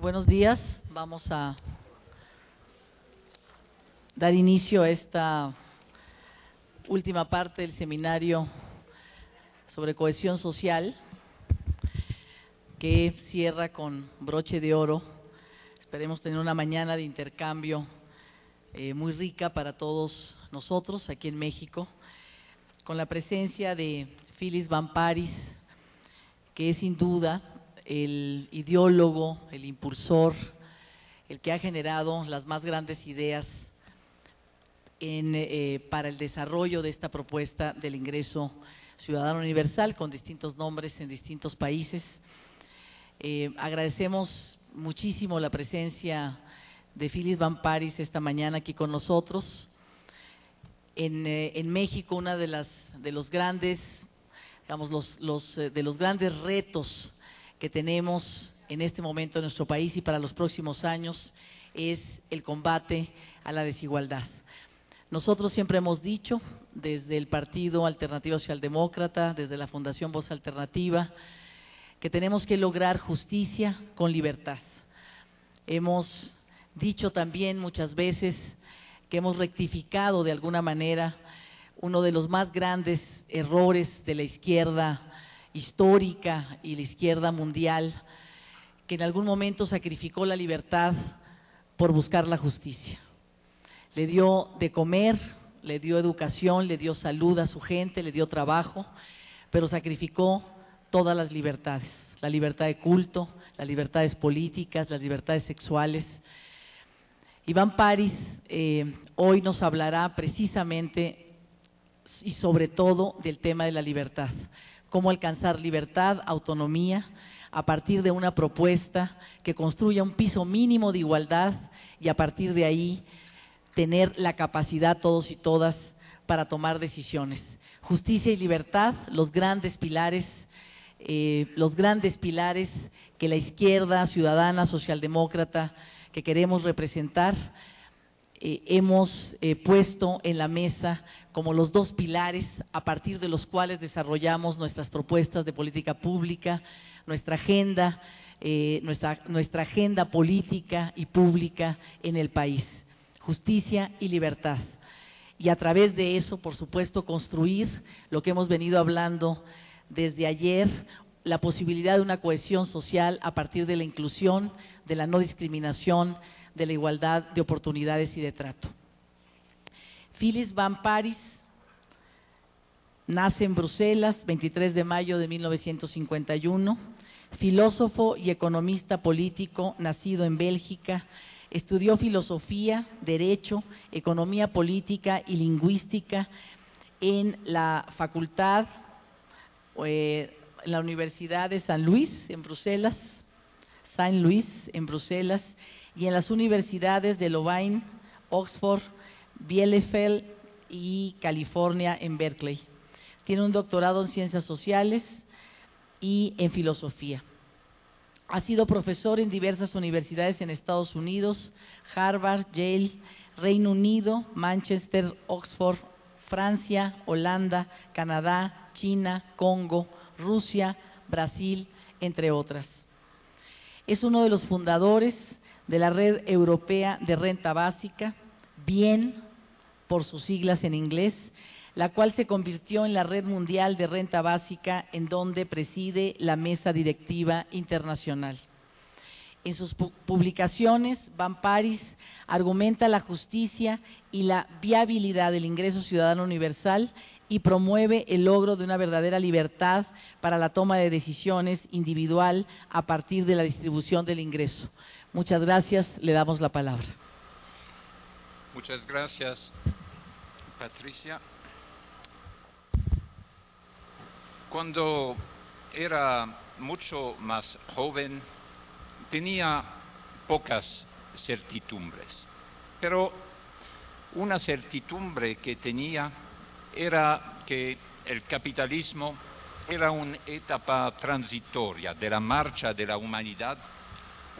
Buenos días, vamos a dar inicio a esta última parte del seminario sobre cohesión social, que cierra con broche de oro. Esperemos tener una mañana de intercambio muy rica para todos nosotros aquí en México, con la presencia de Phillis Van Parijs, que es sin duda el ideólogo, el impulsor, el que ha generado las más grandes ideas para el desarrollo de esta propuesta del ingreso ciudadano universal, con distintos nombres en distintos países. Agradecemos muchísimo la presencia de Phillis Van Parijs esta mañana aquí con nosotros. En México, una de los grandes, digamos, de los grandes retos que tenemos en este momento en nuestro país y para los próximos años es el combate a la desigualdad. Nosotros siempre hemos dicho, desde el Partido Alternativa Socialdemócrata, desde la Fundación Voz Alternativa, que tenemos que lograr justicia con libertad. Hemos dicho también muchas veces que hemos rectificado de alguna manera uno de los más grandes errores de la izquierda histórica y la izquierda mundial, que en algún momento sacrificó la libertad por buscar la justicia. Le dio de comer, le dio educación, le dio salud a su gente, le dio trabajo, pero sacrificó todas las libertades, la libertad de culto, las libertades políticas, las libertades sexuales. Van Parijs hoy nos hablará precisamente y sobre todo del tema de la libertad, cómo alcanzar libertad, autonomía, a partir de una propuesta que construya un piso mínimo de igualdad y a partir de ahí tener la capacidad todos y todas para tomar decisiones. Justicia y libertad, los grandes pilares que la izquierda ciudadana, socialdemócrata, que queremos representar, hemos puesto en la mesa como los dos pilares a partir de los cuales desarrollamos nuestras propuestas de política pública, nuestra agenda política y pública en el país. Justicia y libertad. Y a través de eso, por supuesto, construir lo que hemos venido hablando desde ayer, la posibilidad de una cohesión social a partir de la inclusión, de la no discriminación, de la igualdad de oportunidades y de trato. Phillis Van Parijs nace en Bruselas, 23 de mayo de 1951, filósofo y economista político, nacido en Bélgica. Estudió filosofía, derecho, economía política y lingüística en la facultad, en la Universidad de Saint-Louis en Bruselas, y en las universidades de Louvain, Oxford, Bielefeld y California en Berkeley. Tiene un doctorado en ciencias sociales y en filosofía. Ha sido profesor en diversas universidades en Estados Unidos, Harvard, Yale, Reino Unido, Manchester, Oxford, Francia, Holanda, Canadá, China, Congo, Rusia, Brasil, entre otras. Es uno de los fundadores de la Red Europea de Renta Básica, BIEN, por sus siglas en inglés, la cual se convirtió en la Red Mundial de Renta Básica, en donde preside la Mesa Directiva Internacional. En sus publicaciones, Van Parijs argumenta la justicia y la viabilidad del ingreso ciudadano universal y promueve el logro de una verdadera libertad para la toma de decisiones individual a partir de la distribución del ingreso. Muchas gracias, le damos la palabra. Muchas gracias, Patricia. Cuando era mucho más joven, tenía pocas certidumbres, pero una certidumbre que tenía era que el capitalismo era una etapa transitoria de la marcha de la humanidad,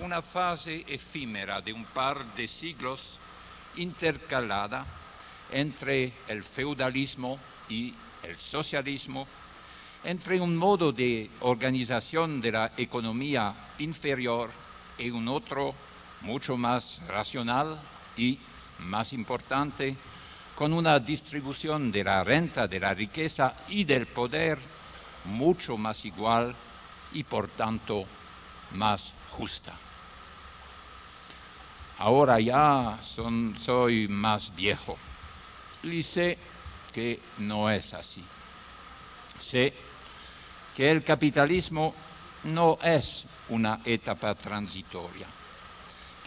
una fase efímera de un par de siglos intercalada entre el feudalismo y el socialismo, entre un modo de organización de la economía inferior y un otro mucho más racional y, más importante, con una distribución de la renta, de la riqueza y del poder mucho más igual y, por tanto, más justa. Ahora ya soy más viejo y sé que no es así. Sé que el capitalismo no es una etapa transitoria,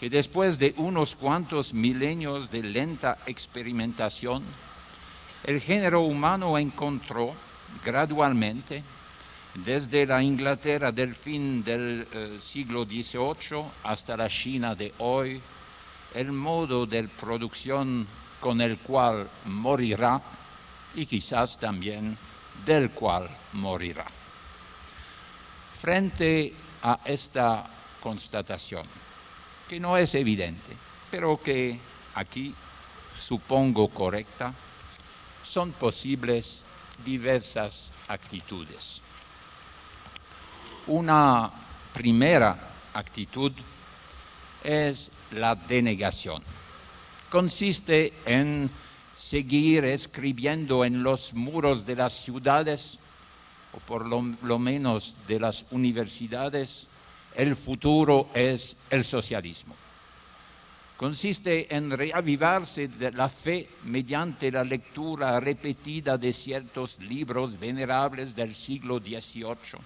que después de unos cuantos milenios de lenta experimentación, el género humano encontró gradualmente, desde la Inglaterra del fin del siglo XVIII hasta la China de hoy, el modo de producción con el cual morirá y quizás también del cual morirá. Frente a esta constatación, que no es evidente, pero que aquí supongo correcta, son posibles diversas actitudes. Una primera actitud es la denegación. Consiste en seguir escribiendo en los muros de las ciudades, o por lo menos de las universidades, el futuro es el socialismo. Consiste en reavivarse de la fe mediante la lectura repetida de ciertos libros venerables del siglo XVIII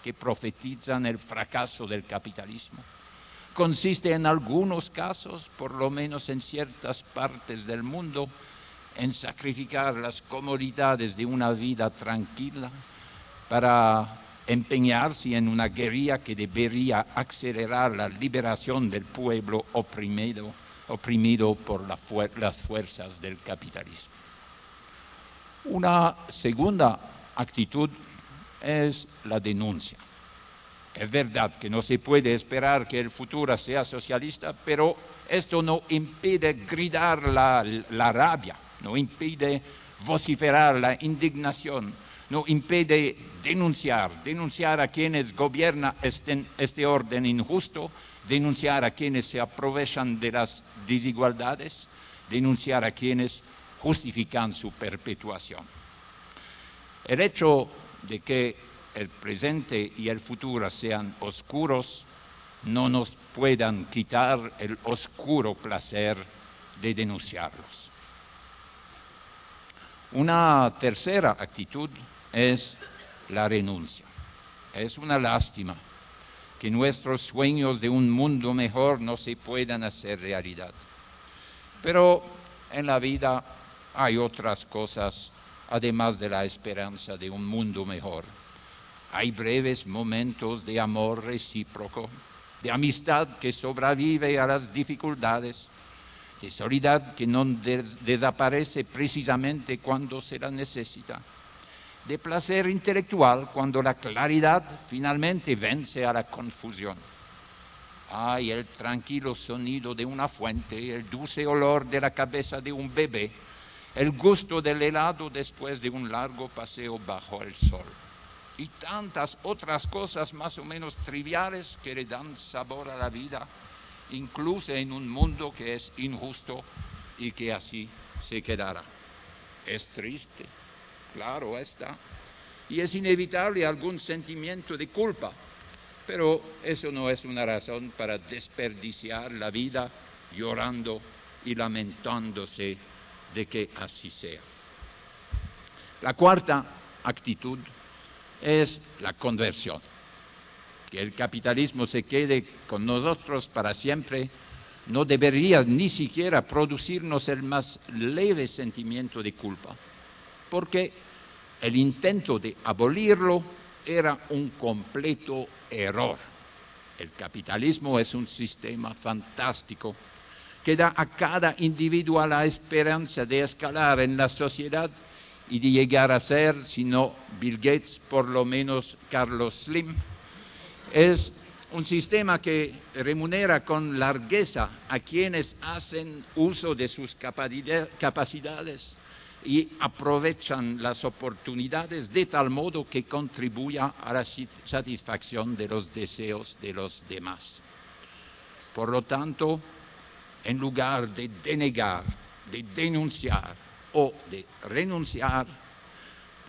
que profetizan el fracaso del capitalismo. Consiste en algunos casos, por lo menos en ciertas partes del mundo, en sacrificar las comodidades de una vida tranquila para empeñarse en una guerrilla que debería acelerar la liberación del pueblo oprimido por las fuerzas del capitalismo. Una segunda actitud es la denuncia. Es verdad que no se puede esperar que el futuro sea socialista, pero esto no impide gritar la rabia, no impide vociferar la indignación, no impide denunciar a quienes gobiernan este orden injusto, denunciar a quienes se aprovechan de las desigualdades, denunciar a quienes justifican su perpetuación. El hecho de que el presente y el futuro sean oscuros no nos puedan quitar el oscuro placer de denunciarlos. Una tercera actitud es la renuncia. Es una lástima que nuestros sueños de un mundo mejor no se puedan hacer realidad. Pero en la vida hay otras cosas, además de la esperanza de un mundo mejor. Hay breves momentos de amor recíproco, de amistad que sobrevive a las dificultades, de solidaridad que no desaparece precisamente cuando se la necesita, de placer intelectual cuando la claridad finalmente vence a la confusión. Hay el tranquilo sonido de una fuente, el dulce olor de la cabeza de un bebé, el gusto del helado después de un largo paseo bajo el sol. Y tantas otras cosas más o menos triviales que le dan sabor a la vida, incluso en un mundo que es injusto y que así se quedará. Es triste, claro está, y es inevitable algún sentimiento de culpa, pero eso no es una razón para desperdiciar la vida llorando y lamentándose de que así sea. La cuarta actitud es la conversión. Que el capitalismo se quede con nosotros para siempre no debería ni siquiera producirnos el más leve sentimiento de culpa, porque el intento de abolirlo era un completo error. El capitalismo es un sistema fantástico que da a cada individuo la esperanza de escalar en la sociedad y de llegar a ser, si no Bill Gates, por lo menos Carlos Slim. Es un sistema que remunera con largueza a quienes hacen uso de sus capacidades y aprovechan las oportunidades de tal modo que contribuya a la satisfacción de los deseos de los demás. Por lo tanto, en lugar de denegar, de denunciar o de renunciar,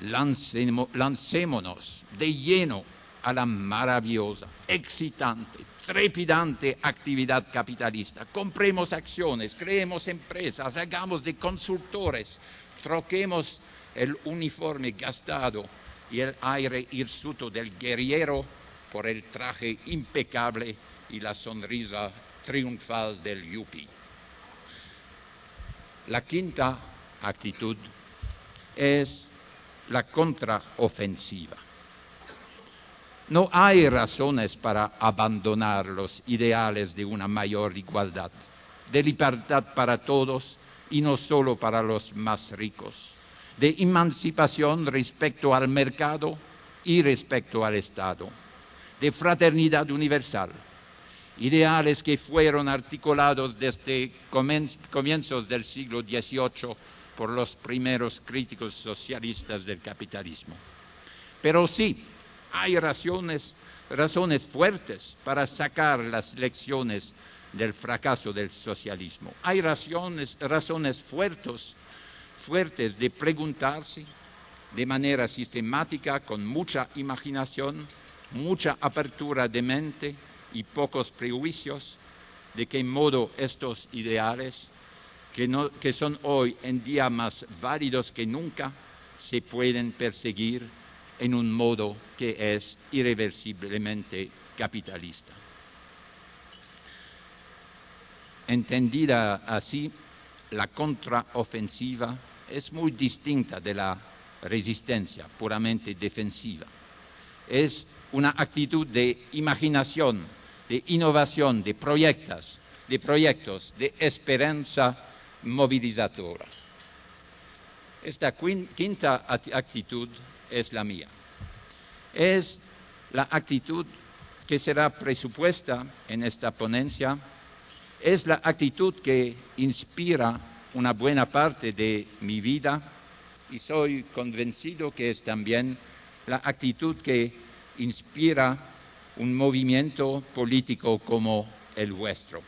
lancémonos de lleno a la maravillosa, excitante, trepidante actividad capitalista. Compremos acciones, creemos empresas, hagamos de consultores, troquemos el uniforme gastado y el aire hirsuto del guerrillero por el traje impecable y la sonrisa triunfal del yuppie. La quinta actitud es la contraofensiva. No hay razones para abandonar los ideales de una mayor igualdad, de libertad para todos y no solo para los más ricos, de emancipación respecto al mercado y respecto al Estado, de fraternidad universal, ideales que fueron articulados desde comienzos del siglo XVIII por los primeros críticos socialistas del capitalismo. Pero sí, hay razones fuertes para sacar las lecciones del fracaso del socialismo. Hay razones fuertes de preguntarse de manera sistemática, con mucha imaginación, mucha apertura de mente y pocos prejuicios, de qué modo estos ideales, que son hoy en día más válidos que nunca, se pueden perseguir en un modo que es irreversiblemente capitalista. Entendida así, la contraofensiva es muy distinta de la resistencia puramente defensiva. Es una actitud de imaginación, de innovación, de proyectos, de esperanza movilizadora. Esta quinta actitud es la mía. Es la actitud que será presupuesta en esta ponencia, es la actitud que inspira una buena parte de mi vida y soy convencido que es también la actitud que inspira un movimiento político como el vuestro.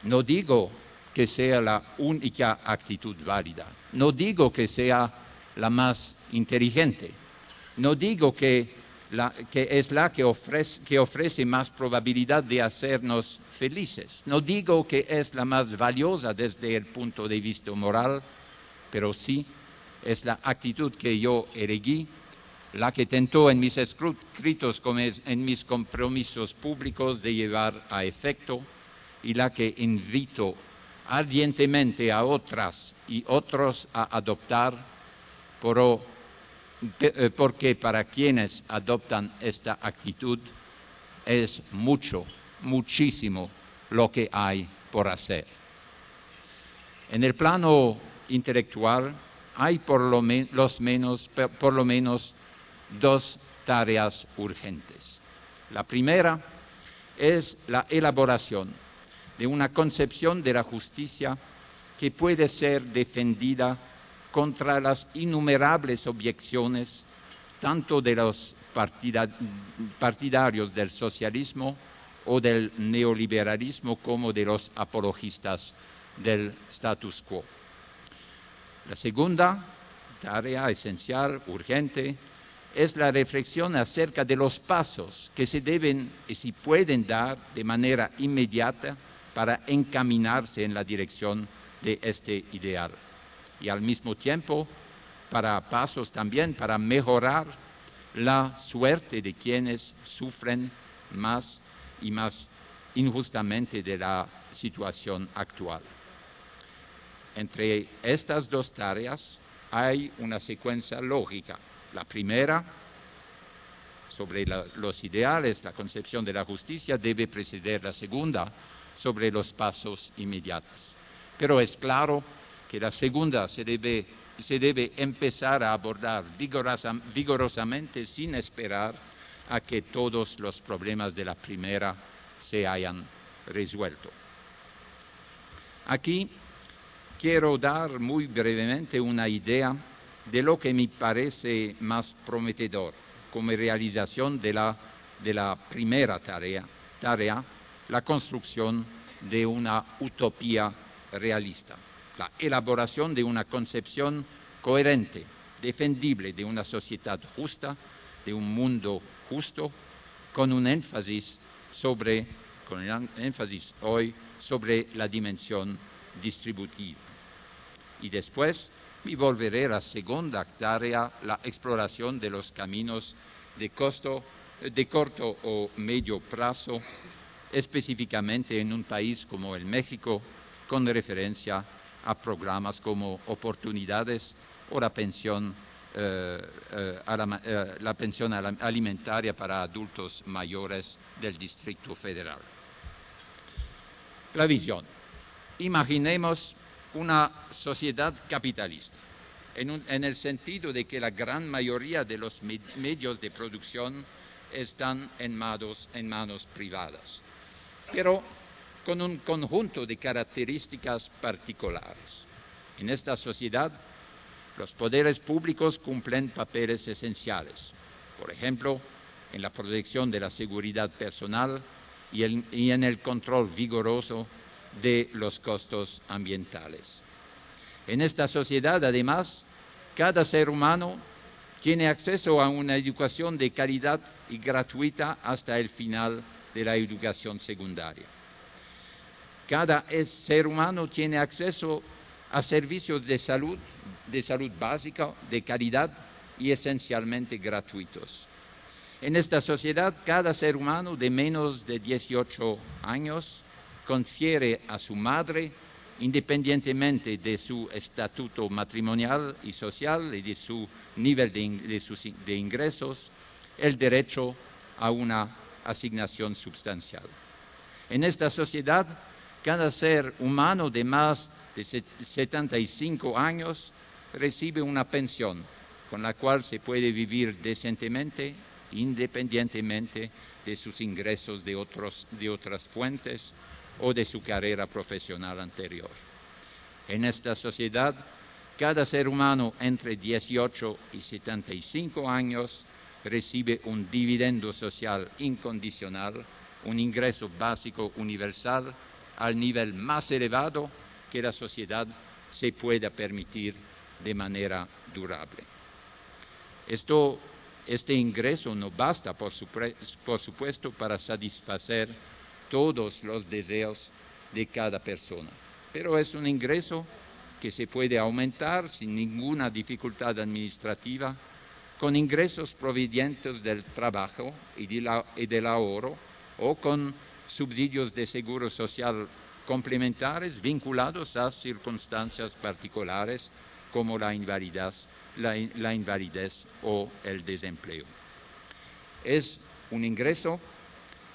No digo que sea la única actitud válida, no digo que sea la más inteligente, no digo que es la que ofrece más probabilidad de hacernos felices, no digo que es la más valiosa desde el punto de vista moral, pero sí es la actitud que yo erigí, la que tentó en mis escritos como en mis compromisos públicos de llevar a efecto y la que invito ardientemente a otras y otros a adoptar, porque para quienes adoptan esta actitud es muchísimo lo que hay por hacer. En el plano intelectual hay por lo menos dos tareas urgentes. La primera es la elaboración de una concepción de la justicia que puede ser defendida contra las innumerables objeciones tanto de los partidarios del socialismo o del neoliberalismo como de los apologistas del status quo. La segunda tarea esencial, urgente, es la reflexión acerca de los pasos que se deben y se pueden dar de manera inmediata para encaminarse en la dirección de este ideal. Y al mismo tiempo, para pasos también para mejorar la suerte de quienes sufren más y más injustamente de la situación actual. Entre estas dos tareas hay una secuencia lógica. La primera, sobre los ideales, la concepción de la justicia, debe preceder la segunda, sobre los pasos inmediatos. Pero es claro que la segunda se debe empezar a abordar vigorosamente sin esperar a que todos los problemas de la primera se hayan resuelto. Aquí quiero dar muy brevemente una idea de lo que me parece más prometedor como realización de la primera tarea, la construcción de una utopía realista, la elaboración de una concepción coherente, defendible de una sociedad justa, de un mundo justo, con un énfasis hoy sobre la dimensión distributiva. Y después me volveré a la segunda tarea, la exploración de los caminos de corto o medio plazo, específicamente en un país como el México, con referencia a programas como oportunidades o la pensión alimentaria para adultos mayores del Distrito Federal. La visión. Imaginemos una sociedad capitalista, en el sentido de que la gran mayoría de los medios de producción están en manos privadas, pero con un conjunto de características particulares. En esta sociedad, los poderes públicos cumplen papeles esenciales, por ejemplo, en la protección de la seguridad personal y en el control vigoroso de los costos ambientales. En esta sociedad, además, cada ser humano tiene acceso a una educación de calidad y gratuita hasta el final de la educación secundaria. Cada ser humano tiene acceso a servicios de salud básica, de calidad y esencialmente gratuitos. En esta sociedad, cada ser humano de menos de 18 años confiere a su madre, independientemente de su estatuto matrimonial y social y de su nivel de ingresos, el derecho a una asignación sustancial. En esta sociedad, cada ser humano de más de 75 años recibe una pensión con la cual se puede vivir decentemente, independientemente de sus ingresos de otras fuentes o de su carrera profesional anterior. En esta sociedad, cada ser humano entre 18 y 75 años recibe un dividendo social incondicional, un ingreso básico universal al nivel más elevado que la sociedad se pueda permitir de manera durable. Este ingreso no basta, por supuesto, para satisfacer todos los deseos de cada persona, pero es un ingreso que se puede aumentar sin ninguna dificultad administrativa, con ingresos provenientes del trabajo y del ahorro o con subsidios de seguro social complementares vinculados a circunstancias particulares como la invalidez o el desempleo. Es un ingreso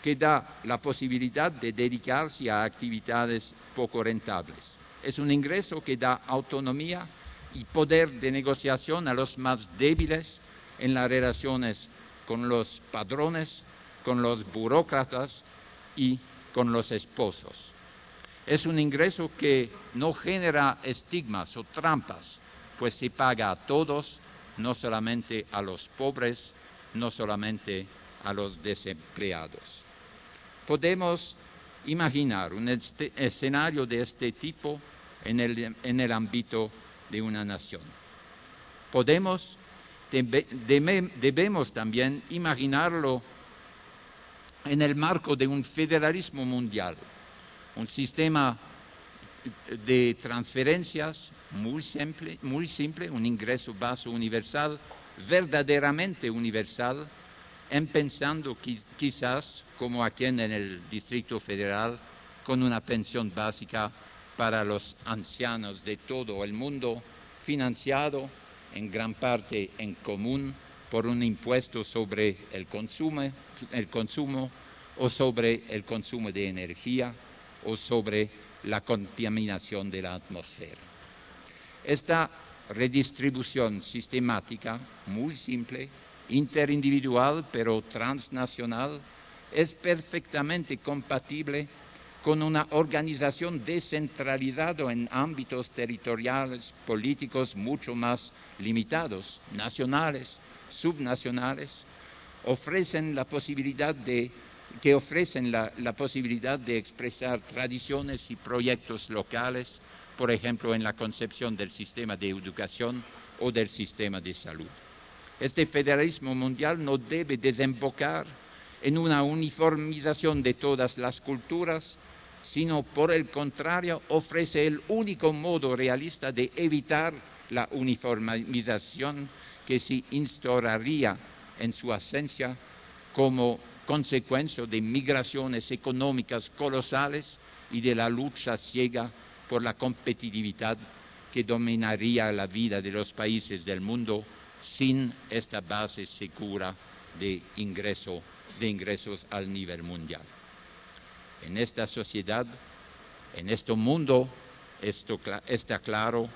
que da la posibilidad de dedicarse a actividades poco rentables. Es un ingreso que da autonomía y poder de negociación a los más débiles en las relaciones con los padrones, con los burócratas y con los esposos. Es un ingreso que no genera estigmas o trampas, pues se paga a todos, no solamente a los pobres, no solamente a los desempleados. Podemos imaginar un escenario de este tipo en el ámbito de una nación. Debemos también imaginarlo en el marco de un federalismo mundial, un sistema de transferencias muy simple, un ingreso básico universal, verdaderamente universal, empezando quizás, como aquí en el Distrito Federal, con una pensión básica para los ancianos de todo el mundo, financiado en gran parte en común por un impuesto sobre el consumo o sobre el consumo de energía o sobre la contaminación de la atmósfera. Esta redistribución sistemática, muy simple, interindividual pero transnacional, es perfectamente compatible con una organización descentralizada en ámbitos territoriales políticos mucho más limitados, nacionales, subnacionales, ofrecen la posibilidad de que ofrecen la posibilidad de expresar tradiciones y proyectos locales, por ejemplo, en la concepción del sistema de educación o del sistema de salud. Este federalismo mundial no debe desembocar en una uniformización de todas las culturas, sino por el contrario ofrece el único modo realista de evitar la uniformización que se instauraría en su esencia como consecuencia de migraciones económicas colosales y de la lucha ciega por la competitividad que dominaría la vida de los países del mundo sin esta base segura de ingresos al nivel mundial. En esta sociedad, en este mundo, está claro,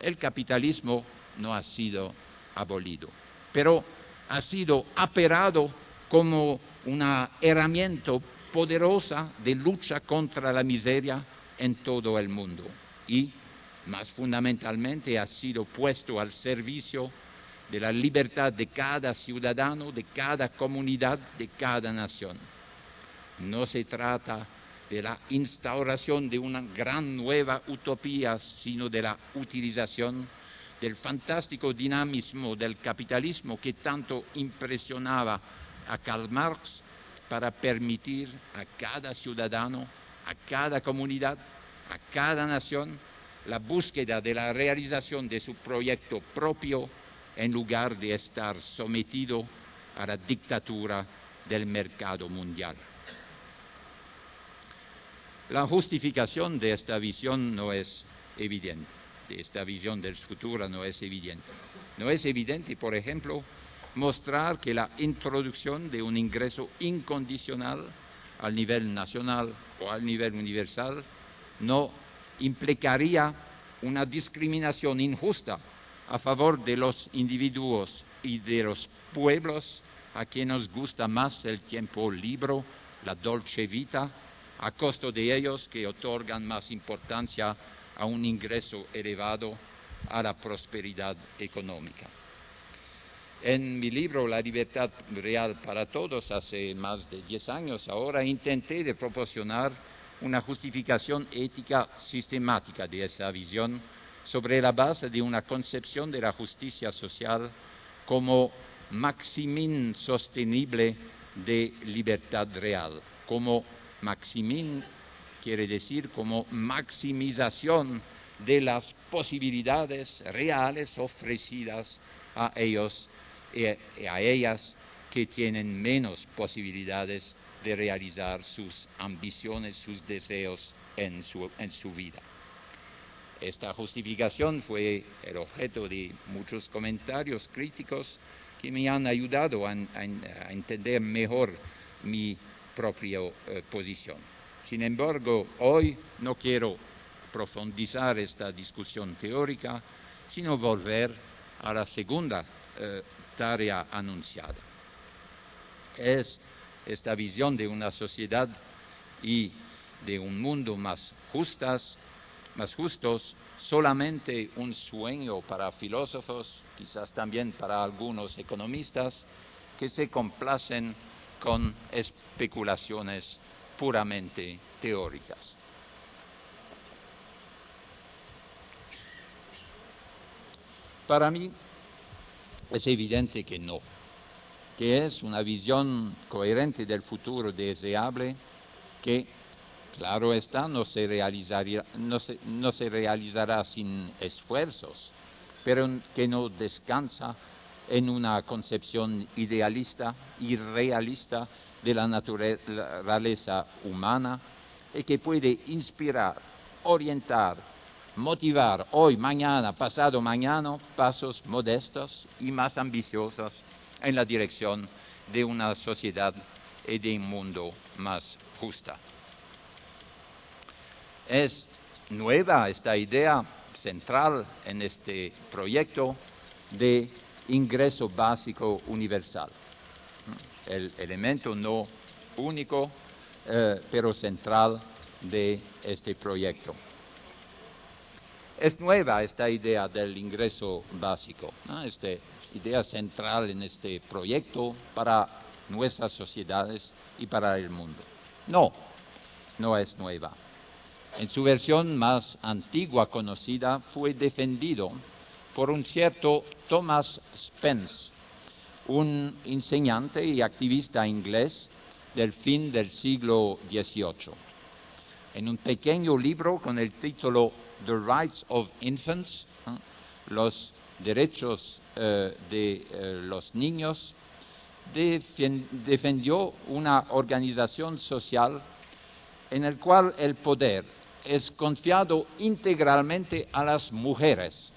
el capitalismo no ha sido abolido, pero ha sido operado como una herramienta poderosa de lucha contra la miseria en todo el mundo y, más fundamentalmente, ha sido puesto al servicio de la libertad de cada ciudadano, de cada comunidad, de cada nación. No se trata de la instauración de una gran nueva utopía, sino de la utilización del fantástico dinamismo del capitalismo que tanto impresionaba a Karl Marx para permitir a cada ciudadano, a cada comunidad, a cada nación, la búsqueda de la realización de su proyecto propio en lugar de estar sometido a la dictadura del mercado mundial. La justificación de esta visión no es evidente, de esta visión del futuro no es evidente. No es evidente, por ejemplo, mostrar que la introducción de un ingreso incondicional al nivel nacional o al nivel universal no implicaría una discriminación injusta a favor de los individuos y de los pueblos a quienes gusta más el tiempo libre, la dolce vita, a costo de ellos que otorgan más importancia a un ingreso elevado a la prosperidad económica. En mi libro La libertad real para todos, hace más de 10 años ahora, intenté de proporcionar una justificación ética sistemática de esa visión sobre la base de una concepción de la justicia social como maximin sostenible de libertad real. Como maximin quiere decir como maximización de las posibilidades reales ofrecidas a ellos y a ellas que tienen menos posibilidades de realizar sus ambiciones, sus deseos en su vida. Esta justificación fue el objeto de muchos comentarios críticos que me han ayudado a entender mejor mi propia posición. Sin embargo, hoy no quiero profundizar esta discusión teórica, sino volver a la segunda tarea anunciada. Es esta visión de una sociedad y de un mundo más justos, solamente un sueño para filósofos, quizás también para algunos economistas, que se complacen con especulaciones puramente teóricas. Para mí es evidente que no, que es una visión coherente del futuro deseable que, claro está, no se realizará sin esfuerzos, pero que no descansa en una concepción idealista y realista de la naturaleza humana y que puede inspirar, orientar, motivar hoy, mañana, pasado mañana, pasos modestos y más ambiciosos en la dirección de una sociedad y de un mundo más justa. Es nueva esta idea central en este proyecto de ingreso básico universal, el elemento no único, pero central de este proyecto. Es nueva esta idea del ingreso básico, ¿no? Esta idea central en este proyecto para nuestras sociedades y para el mundo. No, no es nueva. En su versión más antigua conocida fue defendido por un cierto Thomas Spence, un enseñante y activista inglés del fin del siglo XVIII. En un pequeño libro con el título The Rights of Infants, los derechos de los niños, defendió una organización social en la cual el poder es confiado integralmente a las mujeres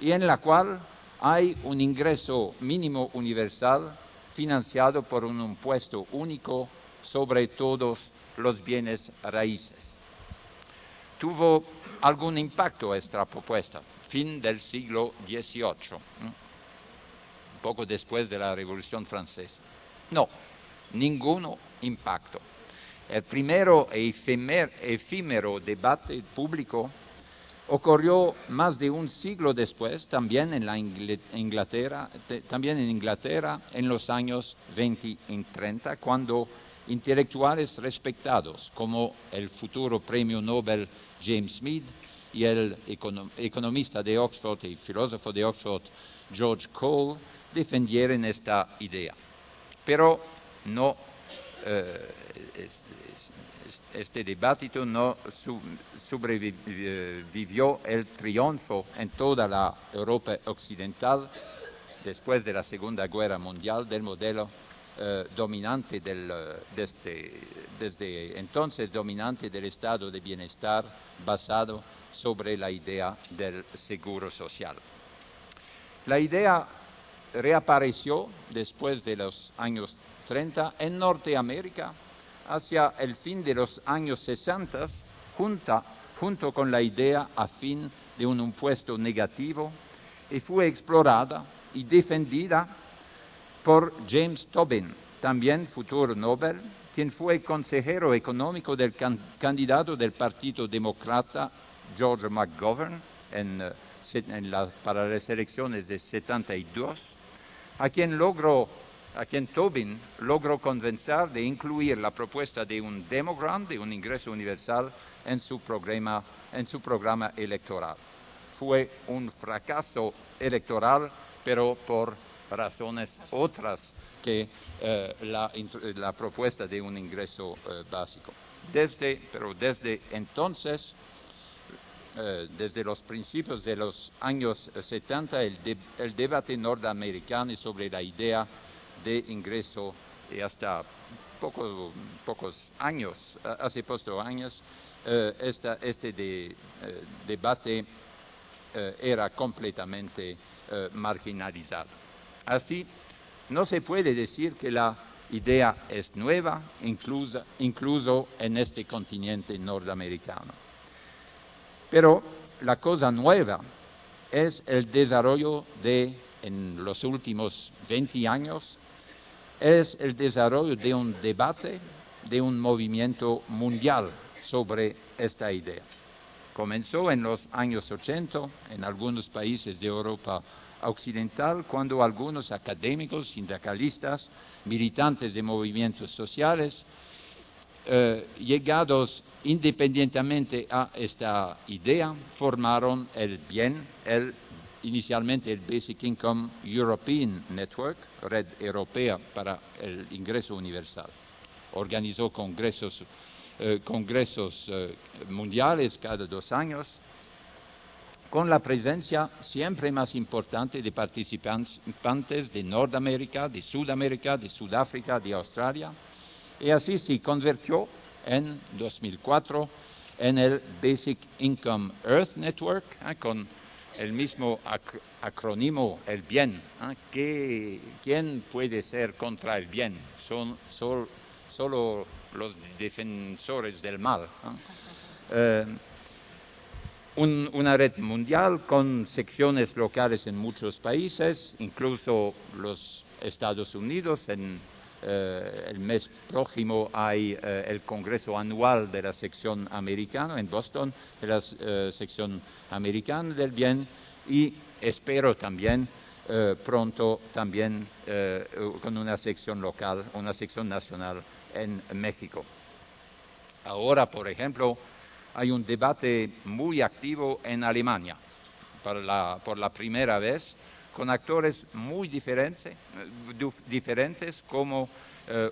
y en la cual hay un ingreso mínimo universal financiado por un impuesto único sobre todos los bienes raíces. Tuvo algún impacto esta propuesta, fin del siglo XVIII, un poco después de la Revolución Francesa. No, ninguno impacto. El primero efímero debate público ocurrió más de un siglo después, también en Inglaterra, en los años 20 y 30, cuando intelectuales respetados como el futuro premio Nobel James Mead y el economista de Oxford y filósofo de Oxford George Cole defendieron esta idea. Pero no, este debate no sobrevivió el triunfo en toda la Europa occidental después de la Segunda Guerra Mundial del modelo dominante desde entonces dominante del estado de bienestar basado sobre la idea del seguro social. La idea reapareció después de los años 30 en Norteamérica hacia el fin de los años 60 junto con la idea afín de un impuesto negativo y fue explorada y defendida por James Tobin, también futuro Nobel, quien fue consejero económico del candidato del Partido Demócrata George McGovern para las elecciones de 72, a quien Tobin logró convencer de incluir la propuesta de un Demo Grant, de un ingreso universal, en su programa electoral. Fue un fracaso electoral, pero por razones otras que la propuesta de un ingreso básico. Desde entonces, desde los principios de los años 70, el debate norteamericano sobre la idea de ingreso y hasta pocos años, hace pocos años, este debate era completamente marginalizado. Así, no se puede decir que la idea es nueva, incluso en este continente norteamericano. Pero la cosa nueva es el desarrollo en los últimos 20 años, es el desarrollo de un debate, de un movimiento mundial sobre esta idea. Comenzó en los años 80 en algunos países de Europa occidental, cuando algunos académicos, sindicalistas, militantes de movimientos sociales, llegados independientemente a esta idea, formaron inicialmente el Basic Income European Network, red europea para el ingreso universal. Organizó congresos mundiales cada 2 años, con la presencia siempre más importante de participantes de Norteamérica, de Sudamérica, de Sudáfrica, de Australia, y así se convirtió en 2004 en el Basic Income Earth Network, con el mismo acrónimo, el bien. ¿Quién puede ser contra el bien? Son solo los defensores del mal. Una red mundial con secciones locales en muchos países, incluso los Estados Unidos. En el mes próximo hay el Congreso Anual de la sección americana en Boston, de la sección americana del bien, y espero también pronto también con una sección local, una sección nacional en México. Ahora, por ejemplo, hay un debate muy activo en Alemania, por la primera vez, con actores muy diferentes como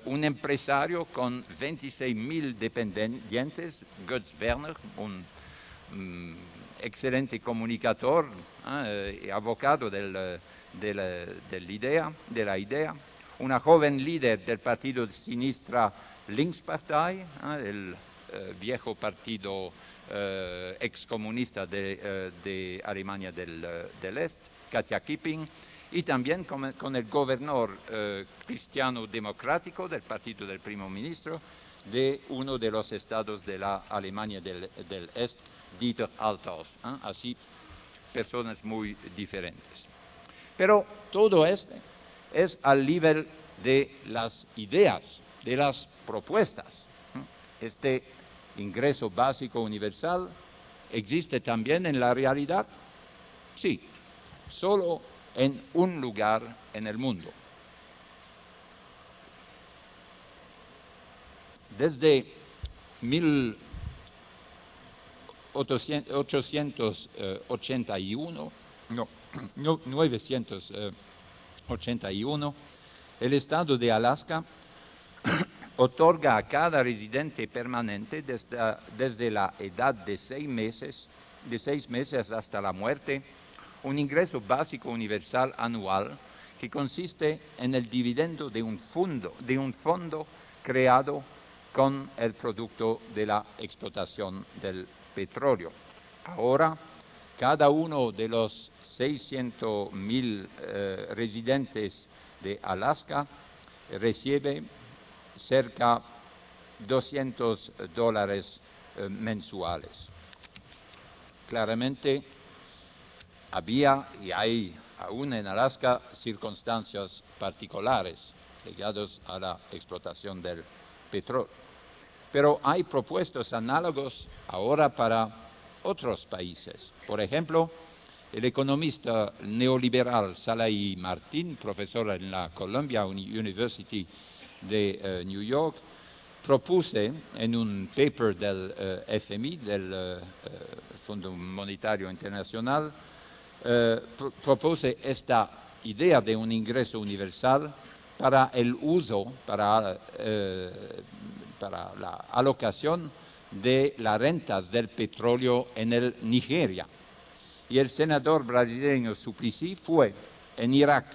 un empresario con 26.000 dependientes, Götz Werner, un excelente comunicador y abogado de la idea, una joven líder del partido de sinistra Linkspartei, el viejo partido excomunista de Alemania del Este, Katja Kipping, y también con el gobernador cristiano democrático del partido del primer ministro de uno de los estados de la Alemania del Este, Dieter Althaus. Así, personas muy diferentes. Pero todo esto es al nivel de las ideas, de las propuestas. Este ingreso básico universal existe también en la realidad. Sí, solo en un lugar en el mundo. Desde 981, el estado de Alaska otorga a cada residente permanente desde la edad de 6 meses hasta la muerte un ingreso básico universal anual que consiste en el dividendo de un fondo creado con el producto de la explotación del petróleo. Ahora, cada uno de los 600.000 residentes de Alaska recibe cerca de $200 mensuales. Claramente, había y hay aún en Alaska circunstancias particulares ligadas a la explotación del petróleo. Pero hay propuestas análogos ahora para otros países. Por ejemplo, el economista neoliberal Salahi Martin, profesor en la Columbia University de New York, propuso en un paper del FMI, del Fondo Monetario Internacional, propuse esta idea de un ingreso universal para el uso, para la alocación de las rentas del petróleo en el Nigeria. Y el senador brasileño Suplicy fue en Irak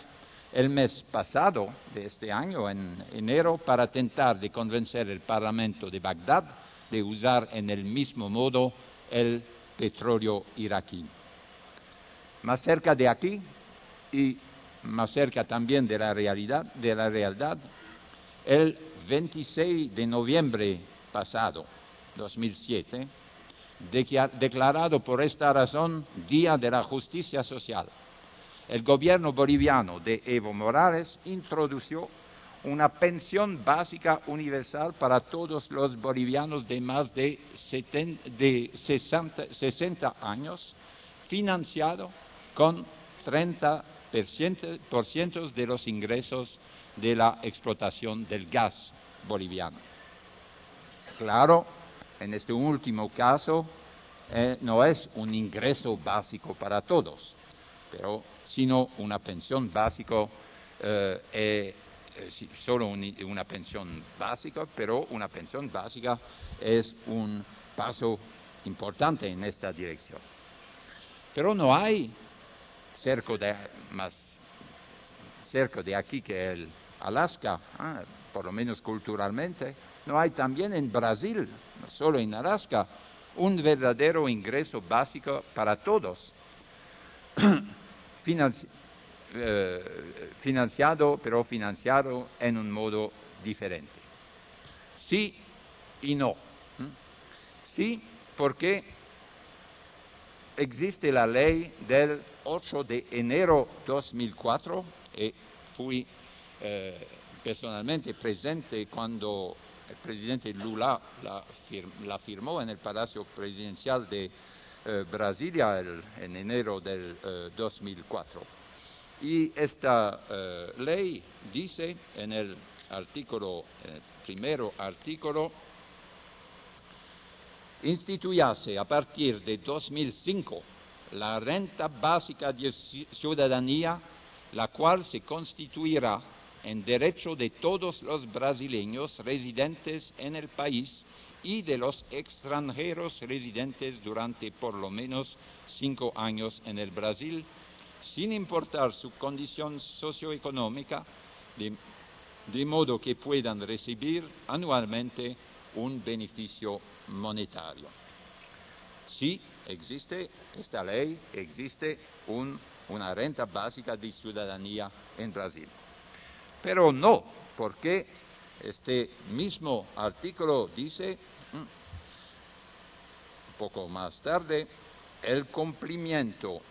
el mes pasado de este año, en enero, para tentar de convencer el Parlamento de Bagdad de usar en el mismo modo el petróleo iraquí. Más cerca de aquí y más cerca también de la realidad, el 26 de noviembre pasado, 2007, declarado por esta razón Día de la Justicia Social, el gobierno boliviano de Evo Morales introdujo una pensión básica universal para todos los bolivianos de más de 60 años, financiado con 30% de los ingresos de la explotación del gas boliviano. Claro, en este último caso no es un ingreso básico para todos, sino una pensión básica, solo una pensión básica, pero una pensión básica es un paso importante en esta dirección. Pero no hay más cerca de aquí que el Alaska, por lo menos culturalmente, no hay también en Brasil, no solo en Alaska, un verdadero ingreso básico para todos, financiado en un modo diferente. Sí y no. Sí, porque existe la ley del 8 de enero de 2004, y fui personalmente presente cuando el presidente Lula la firmó en el Palacio Presidencial de Brasilia en enero del 2004. Y esta ley dice en el primero artículo, instituyase a partir de 2005 la renta básica de ciudadanía, la cual se constituirá en derecho de todos los brasileños residentes en el país y de los extranjeros residentes durante por lo menos 5 años en el Brasil, sin importar su condición socioeconómica, de modo que puedan recibir anualmente un beneficio monetario. Sí, existe esta ley, existe una renta básica de ciudadanía en Brasil. Pero no, porque este mismo artículo dice, un poco más tarde, el cumplimiento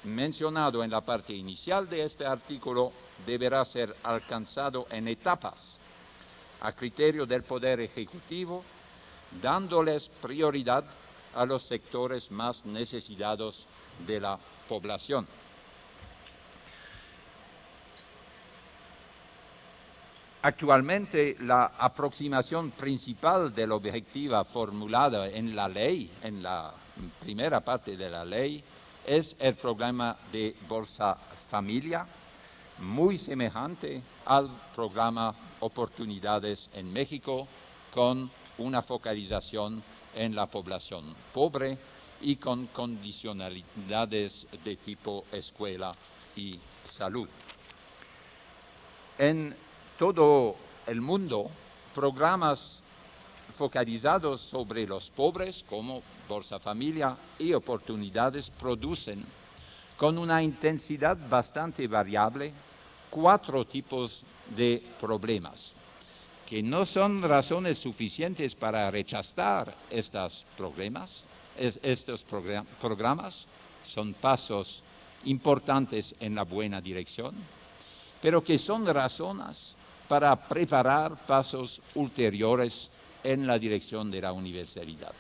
mencionado en la parte inicial de este artículo deberá ser alcanzado en etapas, a criterio del Poder Ejecutivo, dándoles prioridad a los sectores más necesitados de la población. Actualmente, la aproximación principal del objetivo formulada en la ley, en la primera parte de la ley, es el programa de Bolsa Familia, muy semejante al programa Oportunidades en México, con una focalización en la población pobre y con condicionalidades de tipo escuela y salud. En todo el mundo, programas focalizados sobre los pobres, como Bolsa Familia y Oportunidades, producen con una intensidad bastante variable 4 tipos de problemas, que no son razones suficientes para rechazar estos programas, son pasos importantes en la buena dirección, pero que son razones para preparar pasos ulteriores en la dirección de la universalidad.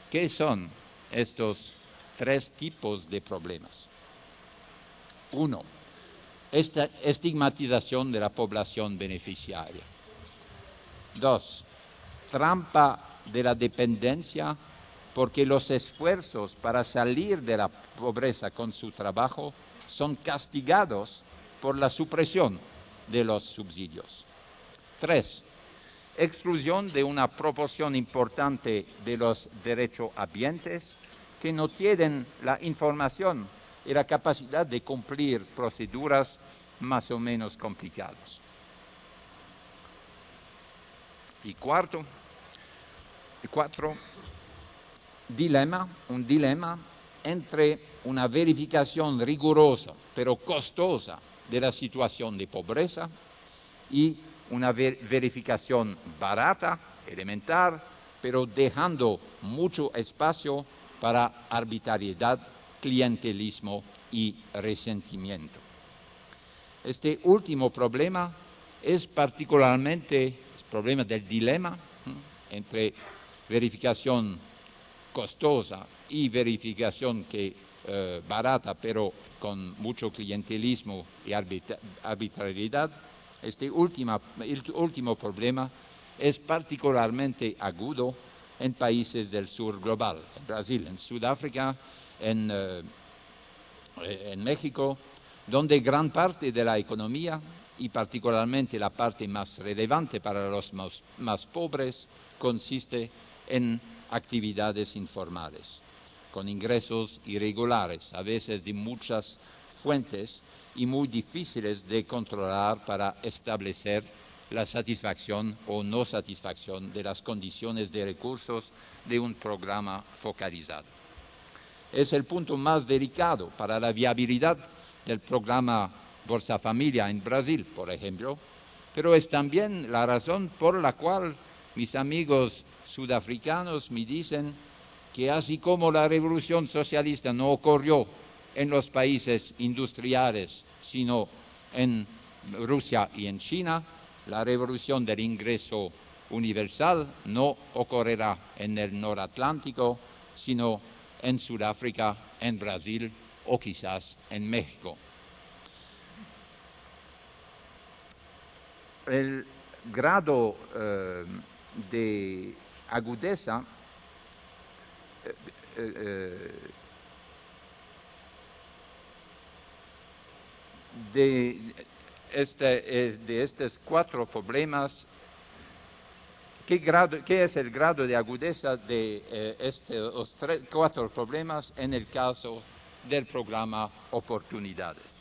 ¿Qué son estos 3 tipos de problemas? 1. Esta estigmatización de la población beneficiaria. 2. Trampa de la dependencia, porque los esfuerzos para salir de la pobreza con su trabajo son castigados por la supresión de los subsidios. 3. Exclusión de una proporción importante de los derechohabientes que no tienen la información y la capacidad de cumplir proceduras más o menos complicadas. Y 4, un dilema entre una verificación rigurosa pero costosa de la situación de pobreza y una verificación barata, elemental, pero dejando mucho espacio para arbitrariedad, clientelismo y resentimiento. Este último problema es particularmente el problema del dilema entre verificación costosa y verificación barata, pero con mucho clientelismo y arbitrariedad. El último problema es particularmente agudo en países del sur global, en Brasil, en Sudáfrica, en México, donde gran parte de la economía y particularmente la parte más relevante para los más pobres consiste en actividades informales, con ingresos irregulares, a veces de muchas fuentes y muy difíciles de controlar para establecer la satisfacción o no satisfacción de las condiciones de recursos de un programa focalizado. Es el punto más delicado para la viabilidad del programa Bolsa Familia en Brasil, por ejemplo, pero es también la razón por la cual mis amigos sudafricanos me dicen que así como la revolución socialista no ocurrió en los países industriales, sino en Rusia y en China, la revolución del ingreso universal no ocurrirá en el noratlántico, sino en Sudáfrica, en Brasil o quizás en México. el grado de agudeza de estos 4 problemas. ¿Qué es el grado de agudeza de estos 4 problemas en el caso del programa Oportunidades?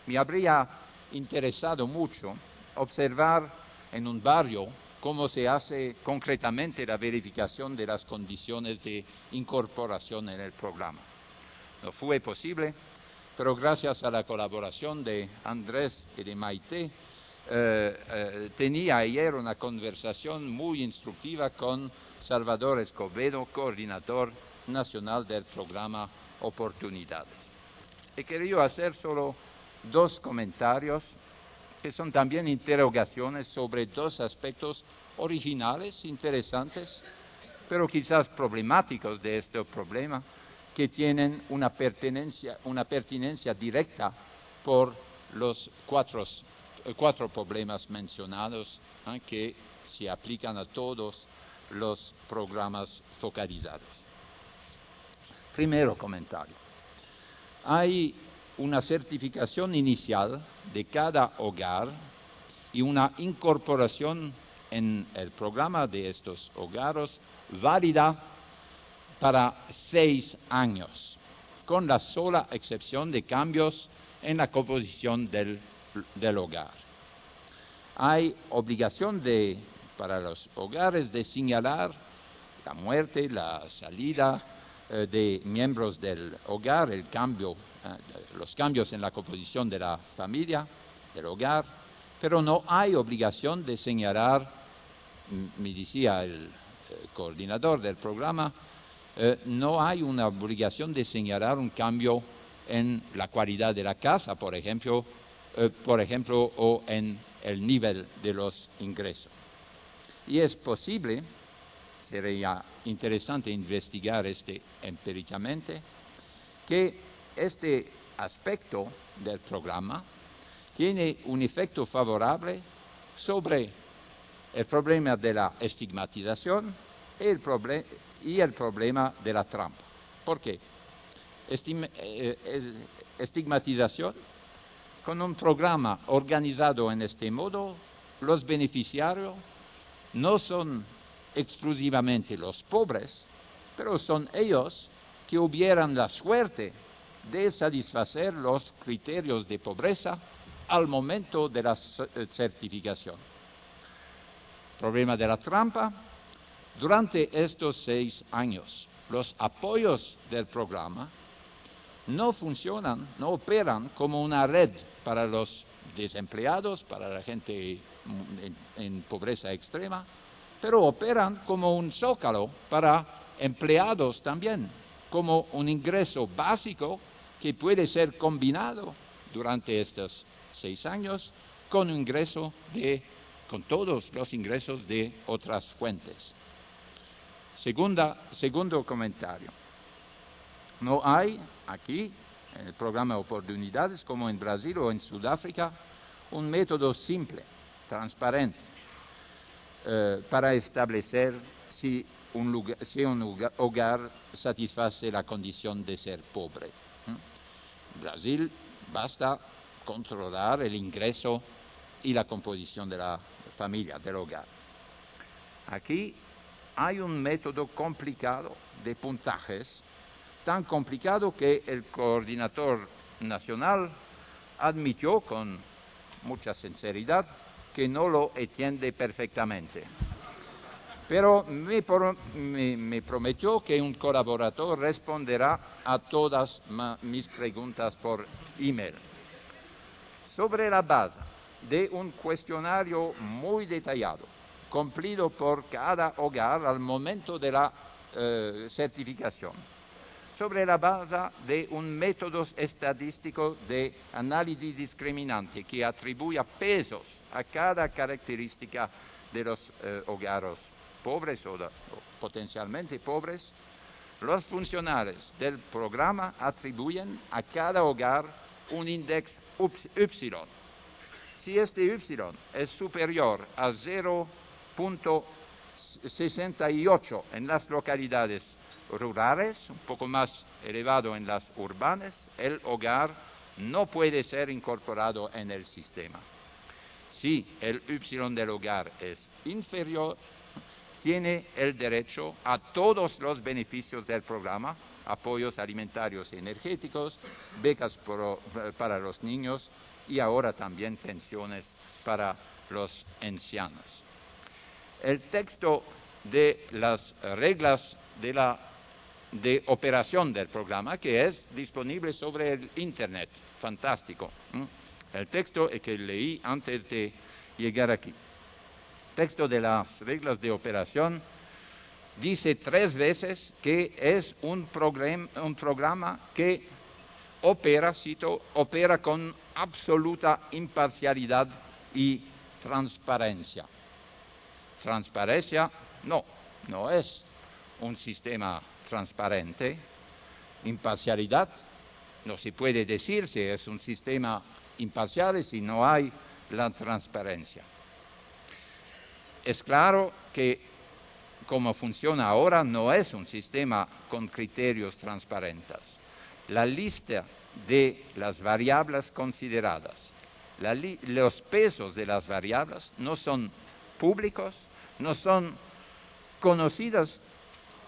Me habría interesado mucho observar en un barrio cómo se hace concretamente la verificación de las condiciones de incorporación en el programa. No fue posible, pero gracias a la colaboración de Andrés y de Maite, tenía ayer una conversación muy instructiva con Salvador Escobedo, coordinador nacional del programa Oportunidades. He querido hacer solo 2 comentarios que son también interrogaciones sobre 2 aspectos originales, interesantes, pero quizás problemáticos de este problema, que tienen una pertinencia directa por los 4 problemas mencionados, que se aplican a todos los programas focalizados. Primero comentario. Hay una certificación inicial de cada hogar y una incorporación en el programa de estos hogares válida para 6 años, con la sola excepción de cambios en la composición del hogar. Hay obligación para los hogares de señalar la muerte, la salida de miembros del hogar, los cambios en la composición de la familia, del hogar, pero no hay obligación de señalar, me decía el coordinador del programa, no hay una obligación de señalar un cambio en la cualidad de la casa, por ejemplo, o en el nivel de los ingresos. Y es posible, sería interesante investigar empíricamente, que este aspecto del programa tiene un efecto favorable sobre el problema de la estigmatización y el problema de la trampa. ¿Por qué? Estigmatización. Con un programa organizado en este modo, los beneficiarios no son exclusivamente los pobres, pero son ellos que hubieran la suerte de satisfacer los criterios de pobreza al momento de la certificación. Problema de la trampa. Durante estos 6 años, los apoyos del programa no funcionan, no operan como una red para los desempleados, para la gente en pobreza extrema, pero operan como un zócalo para empleados también, como un ingreso básico que puede ser combinado durante estos 6 años con con todos los ingresos de otras fuentes. Segundo comentario. No hay aquí, en el programa Oportunidades, como en Brasil o en Sudáfrica, un método simple, transparente, para establecer si un hogar satisface la condición de ser pobre. En Brasil basta controlar el ingreso y la composición de la familia, del hogar. Aquí hay un método complicado de puntajes, tan complicado que el coordinador nacional admitió con mucha sinceridad que no lo entiende perfectamente. Pero me prometió que un colaborador responderá a todas mis preguntas por email. Sobre la base de un cuestionario muy detallado, cumplido por cada hogar al momento de la certificación, sobre la base de un método estadístico de análisis discriminante que atribuya pesos a cada característica de los hogares pobres o potencialmente pobres, los funcionarios del programa atribuyen a cada hogar un índice Y. si este y es superior a 0,68 en las localidades rurales, un poco más elevado en las urbanas, el hogar no puede ser incorporado en el sistema. Si el Y del hogar es inferior, tiene el derecho a todos los beneficios del programa, apoyos alimentarios y energéticos, becas para los niños y ahora también pensiones para los ancianos. El texto de las reglas de operación del programa, que es disponible sobre el Internet, fantástico. El texto que leí antes de llegar aquí. El texto de las reglas de operación dice 3 veces que es un programa que opera con absoluta imparcialidad y transparencia. Transparencia no es un sistema transparente. Imparcialidad no se puede decir si es un sistema imparcial si no hay la transparencia. Es claro que como funciona ahora no es un sistema con criterios transparentes. La lista de las variables consideradas, los pesos de las variables no son públicos, no son conocidos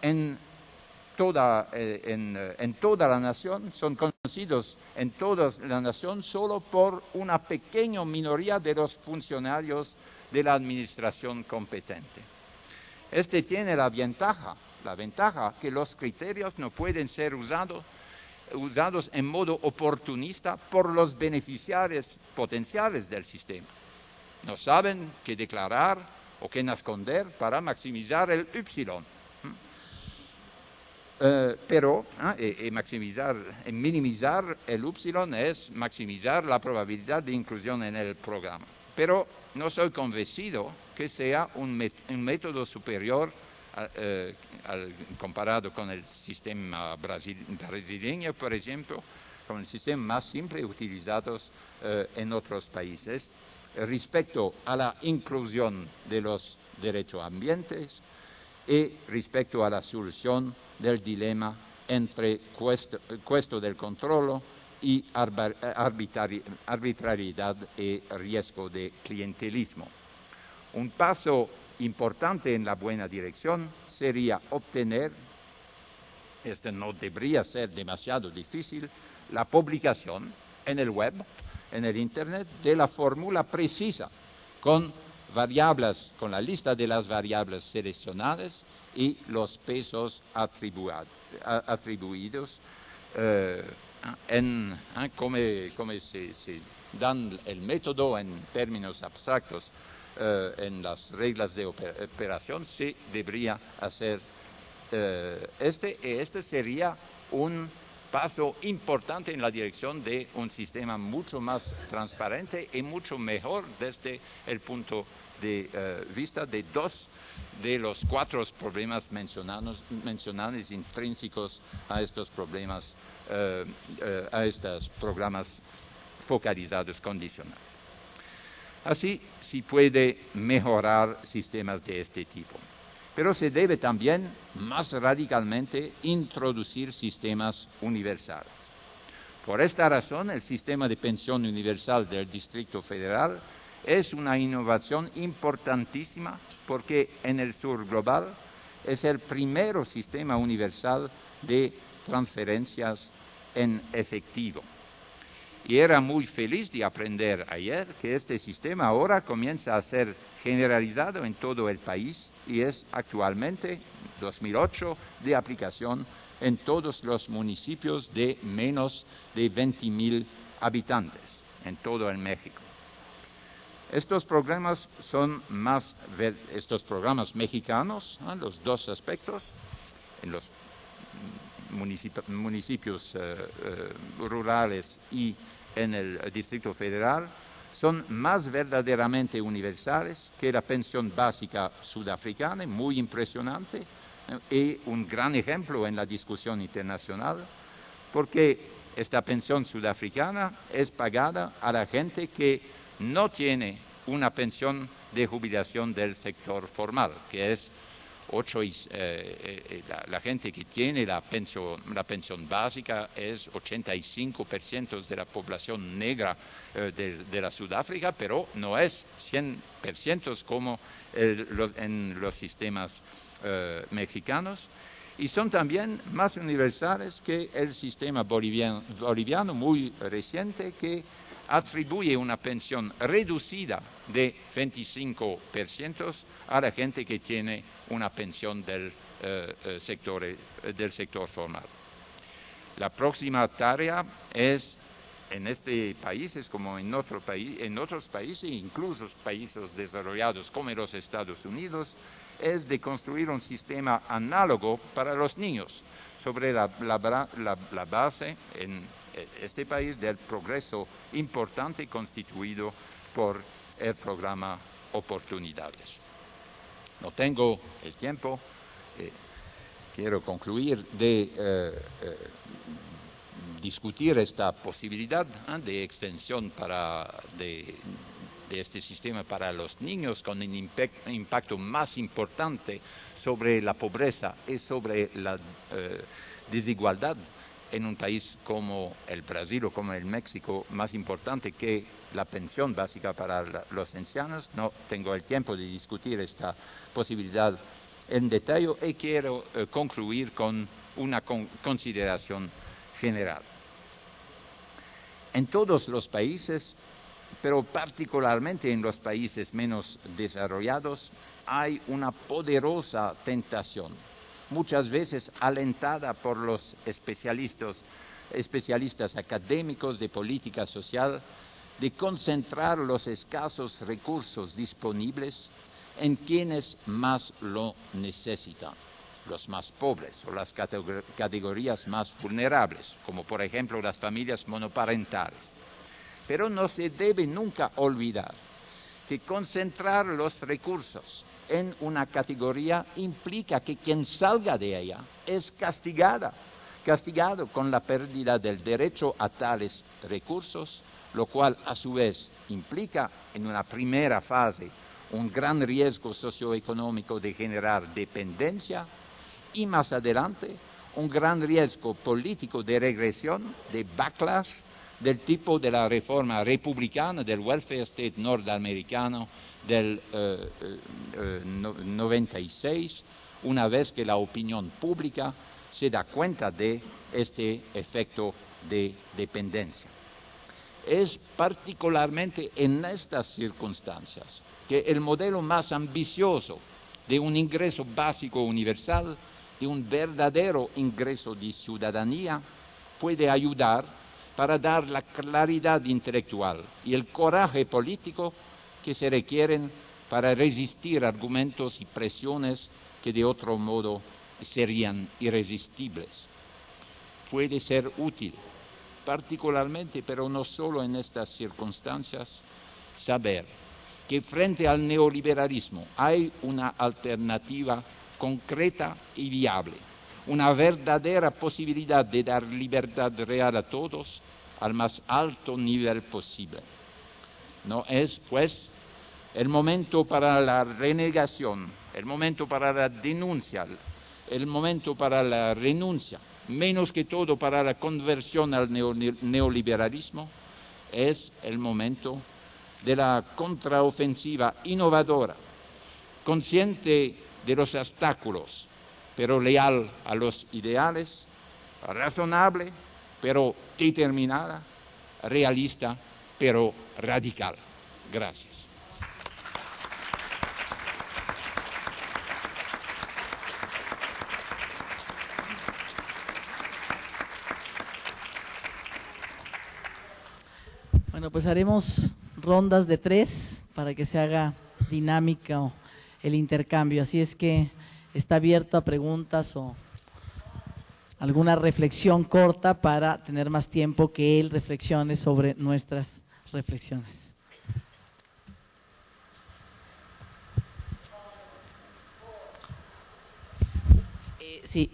en toda la nación, son conocidos en toda la nación solo por una pequeña minoría de los funcionarios de la administración competente. Este tiene la ventaja que los criterios no pueden ser usados en modo oportunista por los beneficiarios potenciales del sistema. No saben qué declarar o qué esconder para maximizar el Y. Minimizar el Y es maximizar la probabilidad de inclusión en el programa. Pero no soy convencido que sea un método superior comparado con el sistema brasileño, por ejemplo, con el sistema más simple utilizado en otros países, respecto a la inclusión de los derechos ambientales y respecto a la solución del dilema entre costo del controllo y arbitrariedad y riesgo de clientelismo. Un paso importante en la buena dirección sería obtener, no debería ser demasiado difícil, la publicación en el web, en el Internet, de la fórmula precisa con la lista de las variables seleccionadas y los pesos atribuidos como se dan el método en términos abstractos en las reglas de operación, se debería hacer este sería un paso importante en la dirección de un sistema mucho más transparente y mucho mejor desde el punto de vista de 2 de los 4 problemas mencionados intrínsecos a estos problemas, a estos programas focalizados condicionales. Así se puede mejorar sistemas de este tipo. Pero se debe también más radicalmente introducir sistemas universales. Por esta razón, el sistema de pensión universal del Distrito Federal es una innovación importantísima porque en el sur global es el primer sistema universal de transferencias en efectivo. Y era muy feliz de aprender ayer que este sistema ahora comienza a ser generalizado en todo el país y es actualmente, 2008, de aplicación en todos los municipios de menos de 20,000 habitantes en todo el México. Estos programas mexicanos, los 2 aspectos, en los municipios rurales y en el Distrito Federal, son más verdaderamente universales que la pensión básica sudafricana, muy impresionante, y un gran ejemplo en la discusión internacional, porque esta pensión sudafricana es pagada a la gente que no tiene una pensión de jubilación del sector formal, que es la gente que tiene la pensión básica es 85% de la población negra de la Sudáfrica, pero no es 100% como en los sistemas mexicanos. Y son también más universales que el sistema boliviano muy reciente, que atribuye una pensión reducida de 25% a la gente que tiene una pensión del sector formal. La próxima tarea es, en este país, como en otros países, incluso países desarrollados como en los Estados Unidos, es de construir un sistema análogo para los niños, sobre la base en este país del progreso importante constituido por el programa Oportunidades. No tengo el tiempo, quiero concluir de discutir esta posibilidad de extensión de este sistema para los niños, con un impacto más importante sobre la pobreza y sobre la desigualdad en un país como el Brasil o como el México, más importante que la pensión básica para los ancianos. No tengo el tiempo de discutir esta posibilidad en detalle y quiero concluir con una consideración general. En todos los países, pero particularmente en los países menos desarrollados, hay una poderosa tentación, muchas veces alentada por los especialistas académicos de política social, de concentrar los escasos recursos disponibles en quienes más lo necesitan, los más pobres o las categorías más vulnerables, como por ejemplo las familias monoparentales. Pero no se debe nunca olvidar que concentrar los recursos en una categoría implica que quien salga de ella es castigado con la pérdida del derecho a tales recursos, lo cual a su vez implica en una primera fase un gran riesgo socioeconómico de generar dependencia y más adelante un gran riesgo político de regresión, de backlash, del tipo de la reforma republicana del welfare state norteamericano del 96, una vez que la opinión pública se da cuenta de este efecto de dependencia. Es particularmente en estas circunstancias que el modelo más ambicioso de un ingreso básico universal, de un verdadero ingreso de ciudadanía, puede ayudar para dar la claridad intelectual y el coraje político que se requieren para resistir argumentos y presiones que de otro modo serían irresistibles. Puede ser útil, particularmente, pero no solo en estas circunstancias, saber que frente al neoliberalismo hay una alternativa concreta y viable, una verdadera posibilidad de dar libertad real a todos al más alto nivel posible. No es, pues, el momento para la renegación, el momento para la denuncia, el momento para la renuncia, menos que todo para la conversión al neoliberalismo, es el momento de la contraofensiva innovadora, consciente de los obstáculos, pero leal a los ideales, razonable, pero determinada, realista, pero radical. Gracias. Bueno, pues haremos rondas de 3 para que se haga dinámica el intercambio. Así es que está abierto a preguntas o alguna reflexión corta para tener más tiempo que él reflexione sobre nuestras reflexiones. Sí.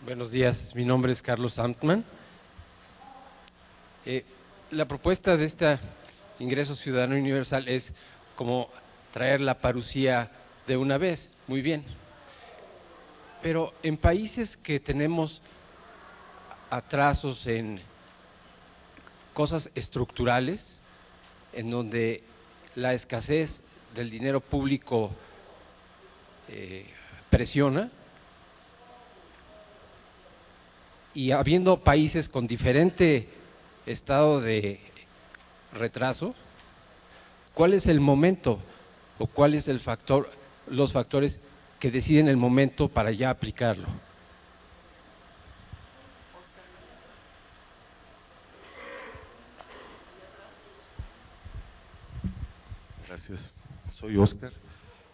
Buenos días, mi nombre es Carlos Amtman. La propuesta de este ingreso ciudadano universal es como traer la parucía de una vez, muy bien. Pero en países que tenemos atrasos en cosas estructurales, en donde la escasez del dinero público presiona, y habiendo países con diferente estado de retraso, ¿cuál es el momento o cuál es el factor, los factores que deciden el momento para ya aplicarlo? Gracias. Soy Óscar.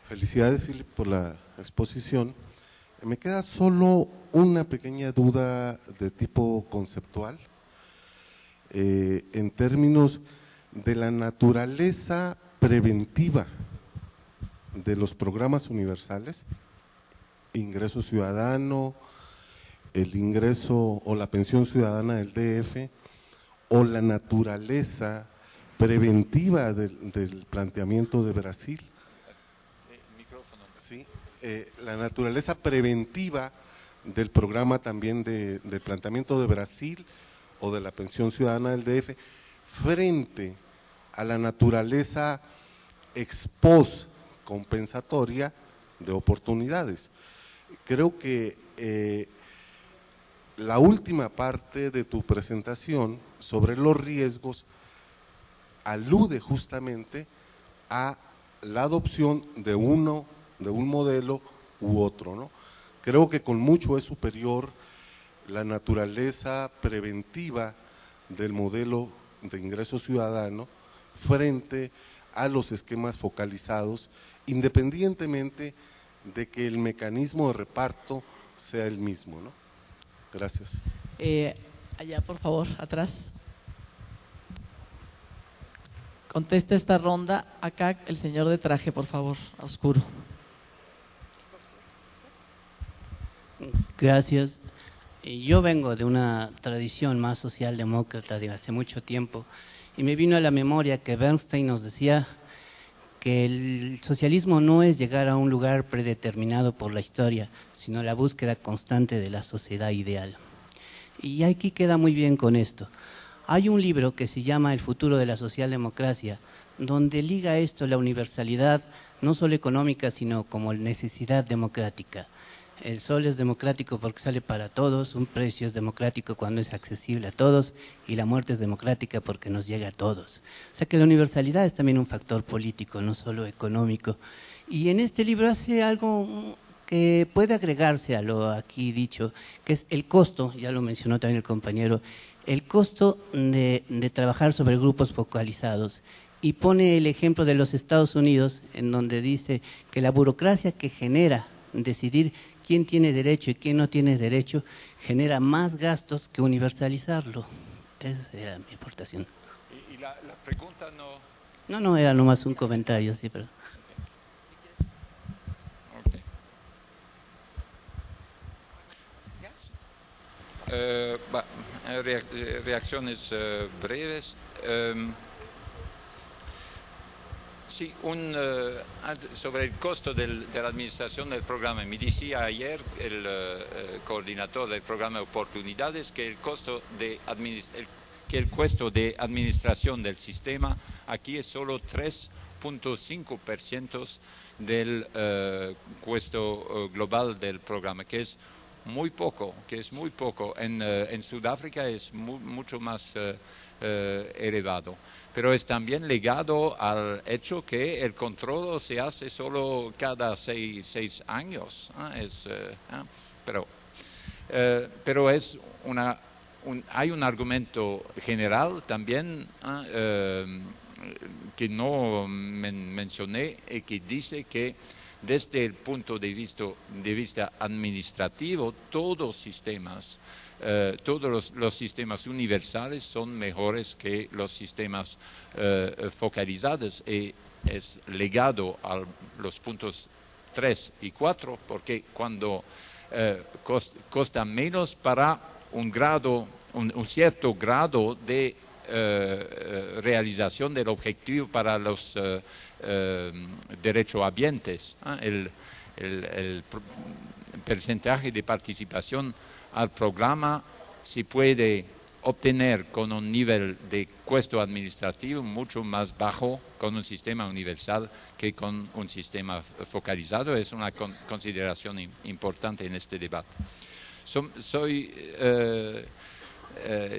Felicidades, Philip, por la exposición. Me queda solo una pequeña duda de tipo conceptual, en términos de la naturaleza preventiva de los programas universales, ingreso ciudadano, el ingreso o la pensión ciudadana del DF, o la naturaleza preventiva del planteamiento de Brasil. Sí, la naturaleza preventiva del programa también del planteamiento de Brasil o de la pensión ciudadana del DF frente a la naturaleza ex post compensatoria de oportunidades. Creo que la última parte de tu presentación sobre los riesgos alude justamente a la adopción de un modelo u otro, ¿no? Creo que con mucho es superior la naturaleza preventiva del modelo de ingreso ciudadano frente a los esquemas focalizados, independientemente de que el mecanismo de reparto sea el mismo, ¿no? Gracias. Allá, por favor, atrás. Contesta esta ronda. Acá, el señor de traje, por favor, a oscuro. Gracias. Yo vengo de una tradición más socialdemócrata de hace mucho tiempo y me vino a la memoria que Bernstein nos decía que el socialismo no es llegar a un lugar predeterminado por la historia, sino la búsqueda constante de la sociedad ideal. Y aquí queda muy bien con esto. Hay un libro que se llama El futuro de la socialdemocracia, donde liga esto la universalidad, no solo económica, sino como necesidad democrática. El sol es democrático porque sale para todos, un precio es democrático cuando es accesible a todos y la muerte es democrática porque nos llega a todos. O sea que la universalidad es también un factor político, no solo económico. Y en este libro hace algo que puede agregarse a lo aquí dicho, que es el costo, ya lo mencionó también el compañero, el costo de trabajar sobre grupos focalizados. Y pone el ejemplo de los Estados Unidos, en donde dice que la burocracia que genera decidir quién tiene derecho y quién no tiene derecho, genera más gastos que universalizarlo. Esa era mi aportación. ¿Y la pregunta no? No, era nomás un comentario, sí, pero… Reacciones breves. Sí, sobre el costo de la administración del programa. Me decía ayer el coordinador del programa de oportunidades que el costo de administración del sistema aquí es solo 3.5% del costo global del programa, que es muy poco, En Sudáfrica es mucho más elevado. Pero es también ligado al hecho que el control se hace solo cada seis años. Pero es hay un argumento general también que no mencioné y que dice que desde el punto de vista administrativo, todos los sistemas universales son mejores que los sistemas focalizados, y es ligado a los puntos 3 y 4, porque cuando costa menos para un cierto grado de realización del objetivo para los derechohabientes. El porcentaje de participación al programa se puede obtener con un nivel de costo administrativo mucho más bajo con un sistema universal que con un sistema focalizado. Es una consideración importante en este debate. Soy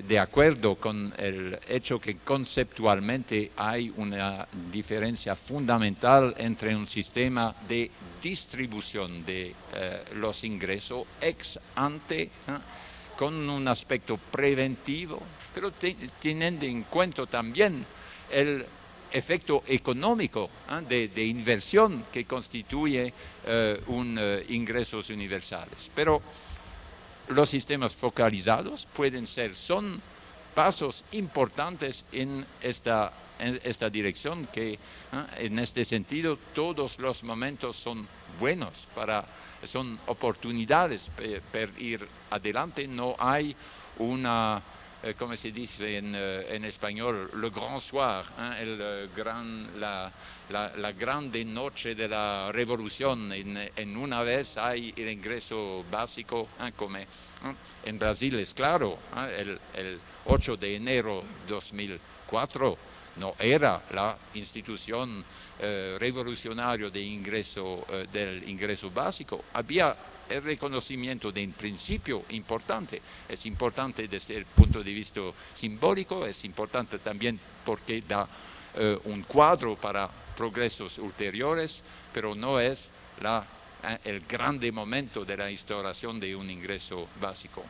de acuerdo con el hecho que conceptualmente hay una diferencia fundamental entre un sistema de distribución de los ingresos ex ante, con un aspecto preventivo, pero teniendo en cuenta también el efecto económico de inversión que constituye ingresos universales. Pero los sistemas focalizados son pasos importantes en esta dirección, que en este sentido todos los momentos son buenos, son oportunidades para ir adelante. No hay una, como se dice en español, le grand soir, la grande noche de la revolución. En una vez hay el ingreso básico, como en Brasil es claro, el 8 de enero de 2004 no era la institución revolucionaria del ingreso básico. Había el reconocimiento de un principio importante. Es importante desde el punto de vista simbólico, es importante también porque da un cuadro para progresos ulteriores, pero no es el grande momento de la instauración de un ingreso básico.